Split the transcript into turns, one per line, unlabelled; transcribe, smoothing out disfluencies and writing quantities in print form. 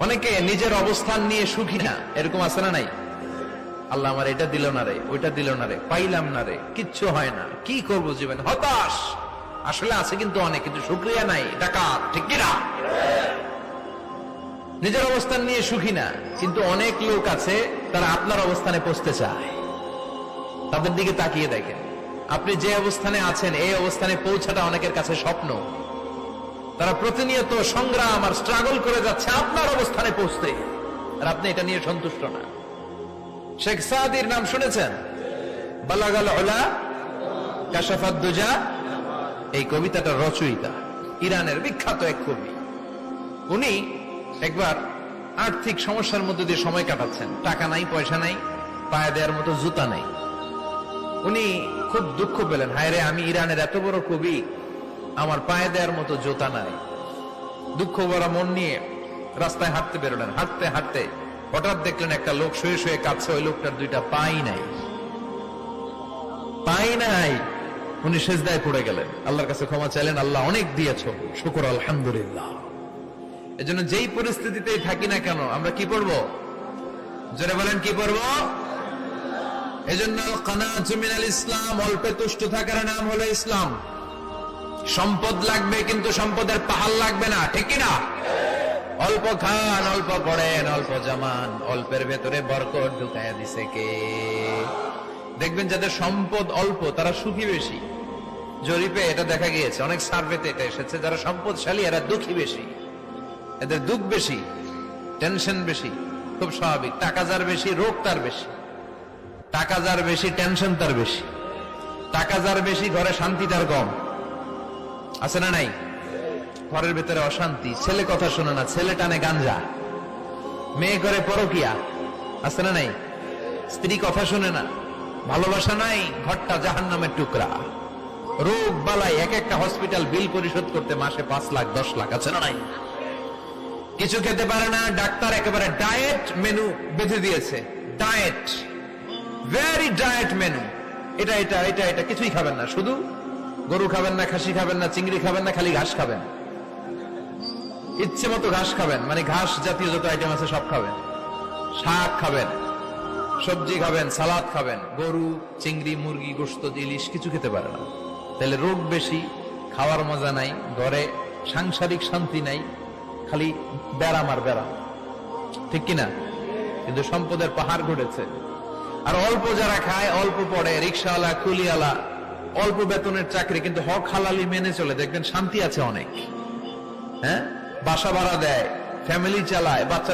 অনেকে নিজের অবস্থান নিয়ে সুখী না, এরকম আছে না নাই? আল্লাহ আমার এটা দিল না রে, ওইটা দিল না রে, পাইলাম না রে, কিচ্ছু হয় না, কি করবো জীবন, হতাশ। আসলে আছে কিন্তু অনেক, কিন্তু শুকরিয়া নাই, ডাকাত, ঠিক কিনা? নিজের অবস্থান নিয়ে সুখী না, কিন্তু অনেক লোক আছে তারা আপনার অবস্থানে পৌঁছতে চায়। তাদের দিকে তাকিয়ে দেখেন, আপনি যে অবস্থানে আছেন এই অবস্থানে পৌঁছাটা অনেকের কাছে স্বপ্ন। তারা প্রতিনিয়ত সংগ্রাম আর স্ট্রাগল করে যাচ্ছে আপনার অবস্থানে পৌঁছতে, আর আপনি এটা নিয়ে সন্তুষ্ট না। শেখ সাদির নাম শুনেছেন? বালাগাল উলা কাশাফাত দুজা, এই কবিতাটা রচয়িতা ইরানের বিখ্যাত এক কবি। উনি একবার আর্থিক সমস্যার মধ্যে দিয়ে সময় কাটাচ্ছেন, টাকা নাই, পয়সা নাই, পায়ে দেওয়ার মতো জুতা নাই। উনি খুব দুঃখ পেলেন, হায় রে, আমি ইরানের এত বড় কবি, আমার পায়ে দেওয়ার মতো জুতা নাই। দুঃখ ভরা মন নিয়ে রাস্তায় হাঁটতে বেরোলেন। হাঁটতে হাঁটতে হঠাৎ দেখলেন একটা লোক শুয়ে শুয়ে কাঁদছে, ওই লোকটার দুইটা পাই নাই, পাই নাই। উনি সেজদায় পড়ে গেলেন, আল্লাহর কাছে ক্ষমা চাইলেন, আল্লাহ অনেক দিয়েছো, শুকর আলহামদুলিল্লাহ। এজন্য যেই পরিস্থিতিতেই থাকি না কেন আমরা কি পড়বো? জোরে বলেন, কি পড়বো? এজন্য কানাতু মিনাল ইসলাম, অল্পে তুষ্ট থাকার নাম হলো ইসলাম। সম্পদ লাগবে কিন্তু সম্পদের পাহাড় লাগবে না, ঠিক কিনা? অল্প খান, অল্প পড়েন, অল্প জামান, অল্পের ভেতরে বরকত ঢুকায়া দিছে কে? দেখবেন যাদের সম্পদ অল্প তারা সুখী বেশি। জরিপে এটা দেখা গিয়েছে, অনেক সার্ভেতে এটা এসেছে, যারা সম্পদশালী এরা দুঃখী বেশি, এদের দুঃখ বেশি, টেনশন বেশি। খুব স্বাভাবিক, টাকা যার বেশি রোগ তার বেশি, টাকা যার বেশি টেনশন তার বেশি, টাকা যার বেশি ঘরে শান্তি তার কম। আছে না নাই? ঘরের ভেতরে অশান্তি, ছেলে কথা শোনে না, ছেলে টানে গাঞ্জা, মেয়ে করে পরকিয়া। আছে না নাই? স্ত্রী কথা শোনে না, ভালোবাসা নাই, ঘরটা জাহান্নামের টুকরা। রোগ বালাই, এক একটা হসপিটাল বিল পরিশোধ করতে মাসে 5 লাখ 10 লাখ। আছে না নাই? কিছু খেতে পারে না, ডাক্তার একেবারে ডায়েট মেনু বেঁধে দিয়েছে। ডায়েট, ভেরি ডায়েট মেনু, এটা এটা এটা এটা কিছুই খাবেন না, শুধু গরু খাবেন না, খাসি খাবেন না, চিংড়ি খাবেন না, খালি ঘাস খাবেন। ইচ্ছে মতো ঘাস খাবেন, মানে ঘাস জাতীয় যত আইটেম আছে সব খাবেন। শাক খাবেন, সবজি খাবেন, সালাদ খাবেন। গরু, চিংড়ি, মুরগি, গোশত, ইলিশ কিছু খেতে পারে না। তাহলে রোগ বেশি, খাওয়ার মজা নাই, ঘরে সাংসারিক শান্তি নাই, খালি ব্যারাম আর ব্যারাম, ঠিক কিনা? কিন্তু সম্পদের পাহাড় ঘটেছে। আর অল্প যারা খায়, অল্প পড়ে, রিক্সাওয়ালা, কুলিওয়ালা, অল্প বেতনের চাকরি, কিন্তু হক হালালি মেনে চলে, দেখবেন শান্তি আছে অনেক। হ্যাঁ, বাসা ভাড়া দেয়, ফ্যামিলি চালায়, বাচ্চা